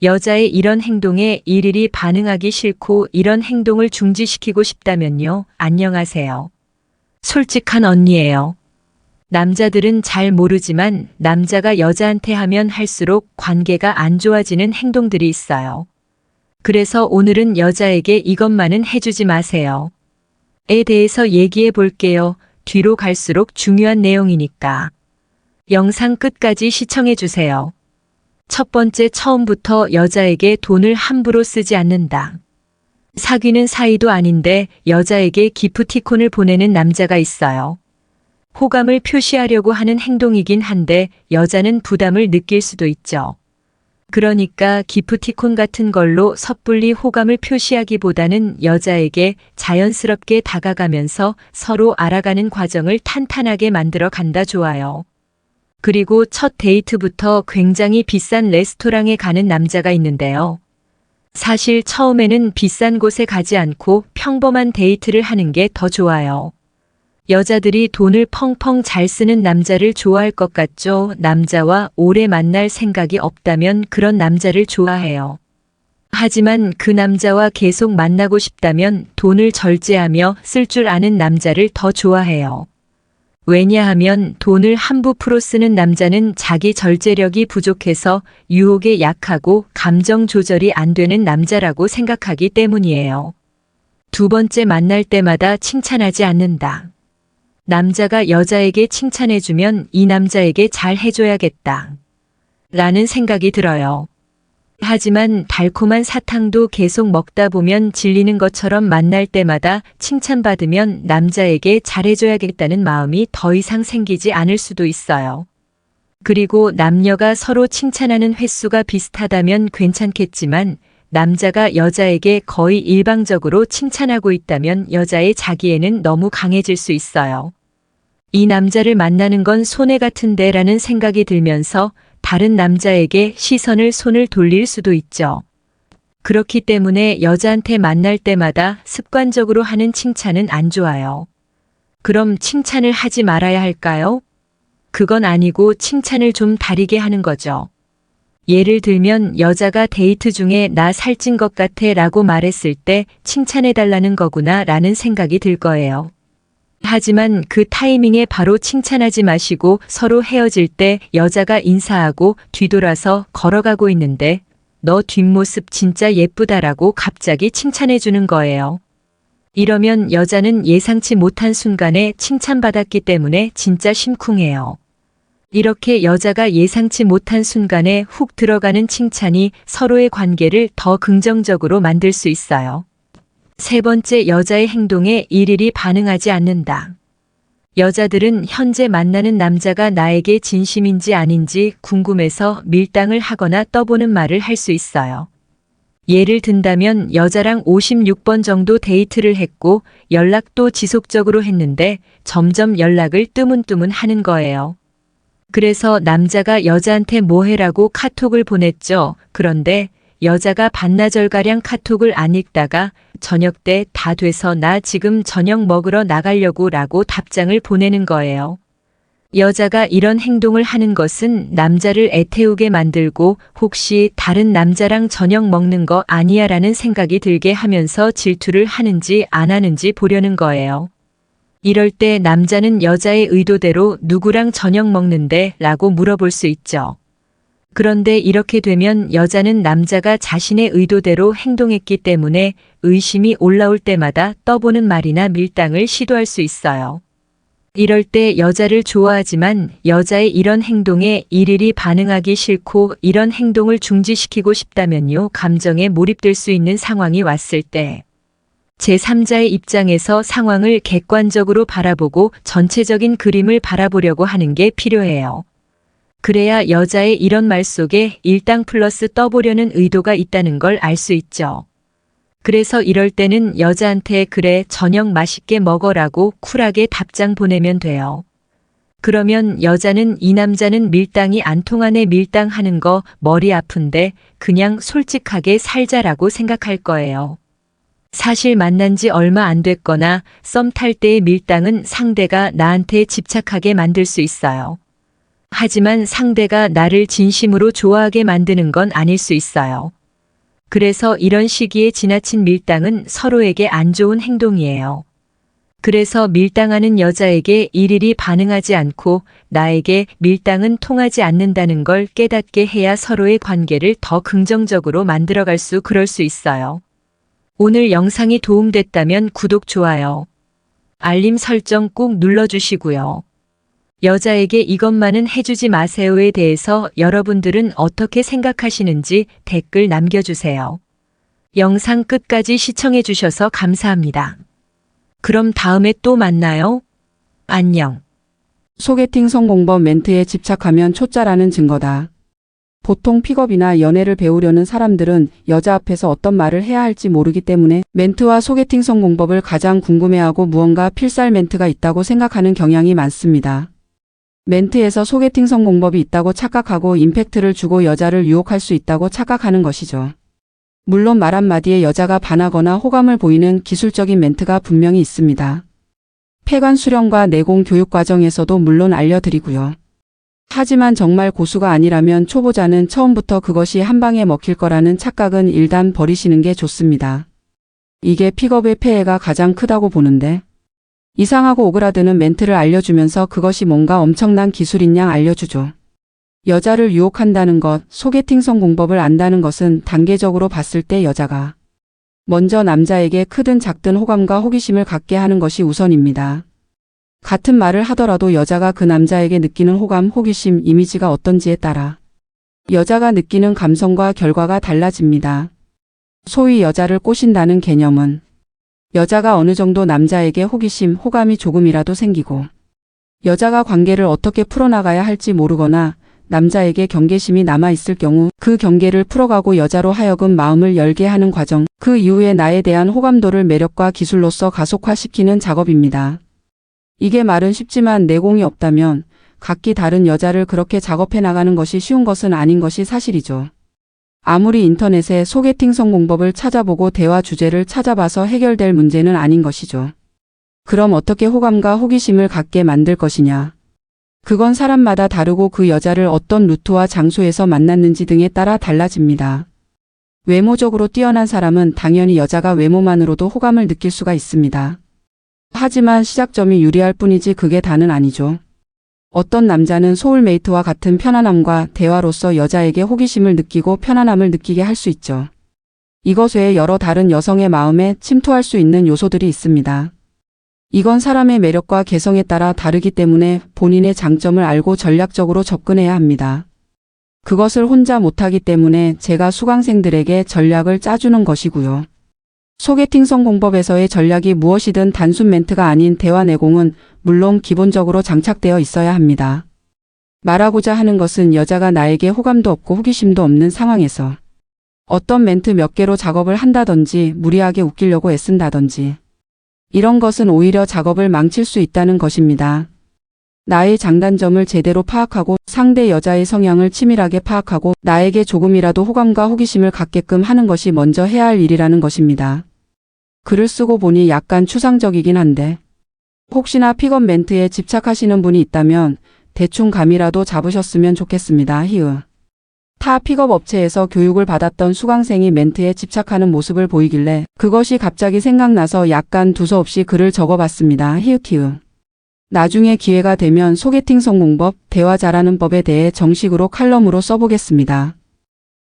여자의 이런 행동에 일일이 반응하기 싫고 이런 행동을 중지시키고 싶다면요. 안녕하세요. 솔직한 언니예요. 남자들은 잘 모르지만 남자가 여자한테 하면 할수록 관계가 안 좋아지는 행동들이 있어요. 그래서 오늘은 여자에게 이것만은 해주지 마세요. 에 대해서 얘기해 볼게요. 뒤로 갈수록 중요한 내용이니까. 영상 끝까지 시청해 주세요. 첫 번째, 처음부터 여자에게 돈을 함부로 쓰지 않는다. 사귀는 사이도 아닌데 여자에게 기프티콘을 보내는 남자가 있어요. 호감을 표시하려고 하는 행동이긴 한데 여자는 부담을 느낄 수도 있죠. 그러니까 기프티콘 같은 걸로 섣불리 호감을 표시하기보다는 여자에게 자연스럽게 다가가면서 서로 알아가는 과정을 탄탄하게 만들어 간다 좋아요. 그리고 첫 데이트부터 굉장히 비싼 레스토랑에 가는 남자가 있는데요. 사실 처음에는 비싼 곳에 가지 않고 평범한 데이트를 하는 게 더 좋아요. 여자들이 돈을 펑펑 잘 쓰는 남자를 좋아할 것 같죠? 남자와 오래 만날 생각이 없다면 그런 남자를 좋아해요. 하지만 그 남자와 계속 만나고 싶다면 돈을 절제하며 쓸 줄 아는 남자를 더 좋아해요. 왜냐하면 돈을 함부로 쓰는 남자는 자기 절제력이 부족해서 유혹에 약하고 감정 조절이 안 되는 남자라고 생각하기 때문이에요. 두 번째, 만날 때마다 칭찬하지 않는다. 남자가 여자에게 칭찬해주면 이 남자에게 잘 해줘야겠다. 라는 생각이 들어요. 하지만 달콤한 사탕도 계속 먹다 보면 질리는 것처럼 만날 때마다 칭찬받으면 남자에게 잘해줘야겠다는 마음이 더 이상 생기지 않을 수도 있어요. 그리고 남녀가 서로 칭찬하는 횟수가 비슷하다면 괜찮겠지만 남자가 여자에게 거의 일방적으로 칭찬하고 있다면 여자의 자기애는 너무 강해질 수 있어요. 이 남자를 만나는 건 손해 같은데 라는 생각이 들면서 다른 남자에게 손을 돌릴 수도 있죠. 그렇기 때문에 여자한테 만날 때마다 습관적으로 하는 칭찬은 안 좋아요. 그럼 칭찬을 하지 말아야 할까요? 그건 아니고 칭찬을 좀 다르게 하는 거죠. 예를 들면 여자가 데이트 중에 나 살찐 것 같아 라고 말했을 때 칭찬해달라는 거구나 라는 생각이 들 거예요. 하지만 그 타이밍에 바로 칭찬하지 마시고 서로 헤어질 때 여자가 인사하고 뒤돌아서 걸어가고 있는데 너 뒷모습 진짜 예쁘다라고 갑자기 칭찬해 주는 거예요. 이러면 여자는 예상치 못한 순간에 칭찬받았기 때문에 진짜 심쿵해요. 이렇게 여자가 예상치 못한 순간에 훅 들어가는 칭찬이 서로의 관계를 더 긍정적으로 만들 수 있어요. 세 번째, 여자의 행동에 일일이 반응하지 않는다. 여자들은 현재 만나는 남자가 나에게 진심인지 아닌지 궁금해서 밀당을 하거나 떠보는 말을 할 수 있어요. 예를 든다면 여자랑 56번 정도 데이트를 했고 연락도 지속적으로 했는데 점점 연락을 뜨문뜨문 하는 거예요. 그래서 남자가 여자한테 뭐 해라고 카톡을 보냈죠. 그런데 여자가 반나절가량 카톡을 안 읽다가 저녁 때 다 돼서 나 지금 저녁 먹으러 나가려고 라고 답장을 보내는 거예요. 여자가 이런 행동을 하는 것은 남자를 애태우게 만들고 혹시 다른 남자랑 저녁 먹는 거 아니야 라는 생각이 들게 하면서 질투를 하는지 안 하는지 보려는 거예요. 이럴 때 남자는 여자의 의도대로 누구랑 저녁 먹는데 라고 물어볼 수 있죠. 그런데 이렇게 되면 여자는 남자가 자신의 의도대로 행동했기 때문에 의심이 올라올 때마다 떠보는 말이나 밀당을 시도할 수 있어요. 이럴 때 여자를 좋아하지만 여자의 이런 행동에 일일이 반응하기 싫고 이런 행동을 중지시키고 싶다면요. 감정에 몰입될 수 있는 상황이 왔을 때 제3자의 입장에서 상황을 객관적으로 바라보고 전체적인 그림을 바라보려고 하는 게 필요해요. 그래야 여자의 이런 말 속에 일당 플러스 떠보려는 의도가 있다는 걸 알 수 있죠. 그래서 이럴 때는 여자한테 그래 저녁 맛있게 먹어라고 쿨하게 답장 보내면 돼요. 그러면 여자는 이 남자는 밀당이 안 통하네 밀당하는 거 머리 아픈데 그냥 솔직하게 살자라고 생각할 거예요. 사실 만난 지 얼마 안 됐거나 썸 탈 때의 밀당은 상대가 나한테 집착하게 만들 수 있어요. 하지만 상대가 나를 진심으로 좋아하게 만드는 건 아닐 수 있어요. 그래서 이런 시기에 지나친 밀당은 서로에게 안 좋은 행동이에요. 그래서 밀당하는 여자에게 일일이 반응하지 않고 나에게 밀당은 통하지 않는다는 걸 깨닫게 해야 서로의 관계를 더 긍정적으로 만들어갈 그럴 수 있어요. 오늘 영상이 도움됐다면 구독, 좋아요, 알림 설정 꼭 눌러주시고요. 여자에게 이것만은 해주지 마세요에 대해서 여러분들은 어떻게 생각하시는지 댓글 남겨주세요. 영상 끝까지 시청해주셔서 감사합니다. 그럼 다음에 또 만나요. 안녕. 소개팅 성공법 멘트에 집착하면 초짜라는 증거다. 보통 픽업이나 연애를 배우려는 사람들은 여자 앞에서 어떤 말을 해야 할지 모르기 때문에 멘트와 소개팅 성공법을 가장 궁금해하고 무언가 필살 멘트가 있다고 생각하는 경향이 많습니다. 멘트에서 소개팅 성공법이 있다고 착각하고 임팩트를 주고 여자를 유혹할 수 있다고 착각하는 것이죠. 물론 말 한마디에 여자가 반하거나 호감을 보이는 기술적인 멘트가 분명히 있습니다. 폐관 수련과 내공 교육 과정에서도 물론 알려드리고요. 하지만 정말 고수가 아니라면 초보자는 처음부터 그것이 한 방에 먹힐 거라는 착각은 일단 버리시는 게 좋습니다. 이게 픽업의 폐해가 가장 크다고 보는데, 이상하고 오그라드는 멘트를 알려주면서 그것이 뭔가 엄청난 기술인 양 알려주죠. 여자를 유혹한다는 것, 소개팅 성공법을 안다는 것은 단계적으로 봤을 때 여자가 먼저 남자에게 크든 작든 호감과 호기심을 갖게 하는 것이 우선입니다. 같은 말을 하더라도 여자가 그 남자에게 느끼는 호감, 호기심, 이미지가 어떤지에 따라 여자가 느끼는 감성과 결과가 달라집니다. 소위 여자를 꼬신다는 개념은 여자가 어느 정도 남자에게 호기심, 호감이 조금이라도 생기고 여자가 관계를 어떻게 풀어나가야 할지 모르거나 남자에게 경계심이 남아있을 경우 그 경계를 풀어가고 여자로 하여금 마음을 열게 하는 과정, 그 이후에 나에 대한 호감도를 매력과 기술로서 가속화시키는 작업입니다. 이게 말은 쉽지만 내공이 없다면 각기 다른 여자를 그렇게 작업해 나가는 것이 쉬운 것은 아닌 것이 사실이죠. 아무리 인터넷에 소개팅 성공법을 찾아보고 대화 주제를 찾아봐서 해결될 문제는 아닌 것이죠. 그럼 어떻게 호감과 호기심을 갖게 만들 것이냐? 그건 사람마다 다르고 그 여자를 어떤 루트와 장소에서 만났는지 등에 따라 달라집니다. 외모적으로 뛰어난 사람은 당연히 여자가 외모만으로도 호감을 느낄 수가 있습니다. 하지만 시작점이 유리할 뿐이지 그게 다는 아니죠. 어떤 남자는 소울메이트와 같은 편안함과 대화로서 여자에게 호기심을 느끼고 편안함을 느끼게 할 수 있죠. 이것 외에 여러 다른 여성의 마음에 침투할 수 있는 요소들이 있습니다. 이건 사람의 매력과 개성에 따라 다르기 때문에 본인의 장점을 알고 전략적으로 접근해야 합니다. 그것을 혼자 못하기 때문에 제가 수강생들에게 전략을 짜주는 것이고요. 소개팅 성공법에서의 전략이 무엇이든 단순 멘트가 아닌 대화 내공은 물론 기본적으로 장착되어 있어야 합니다. 말하고자 하는 것은 여자가 나에게 호감도 없고 호기심도 없는 상황에서 어떤 멘트 몇 개로 작업을 한다든지 무리하게 웃기려고 애쓴다든지 이런 것은 오히려 작업을 망칠 수 있다는 것입니다. 나의 장단점을 제대로 파악하고 상대 여자의 성향을 치밀하게 파악하고 나에게 조금이라도 호감과 호기심을 갖게끔 하는 것이 먼저 해야 할 일이라는 것입니다. 글을 쓰고 보니 약간 추상적이긴 한데 혹시나 픽업 멘트에 집착하시는 분이 있다면 대충 감이라도 잡으셨으면 좋겠습니다. 타 픽업 업체에서 교육을 받았던 수강생이 멘트에 집착하는 모습을 보이길래 그것이 갑자기 생각나서 약간 두서없이 글을 적어봤습니다. 나중에 기회가 되면 소개팅 성공법, 대화 잘하는 법에 대해 정식으로 칼럼으로 써보겠습니다.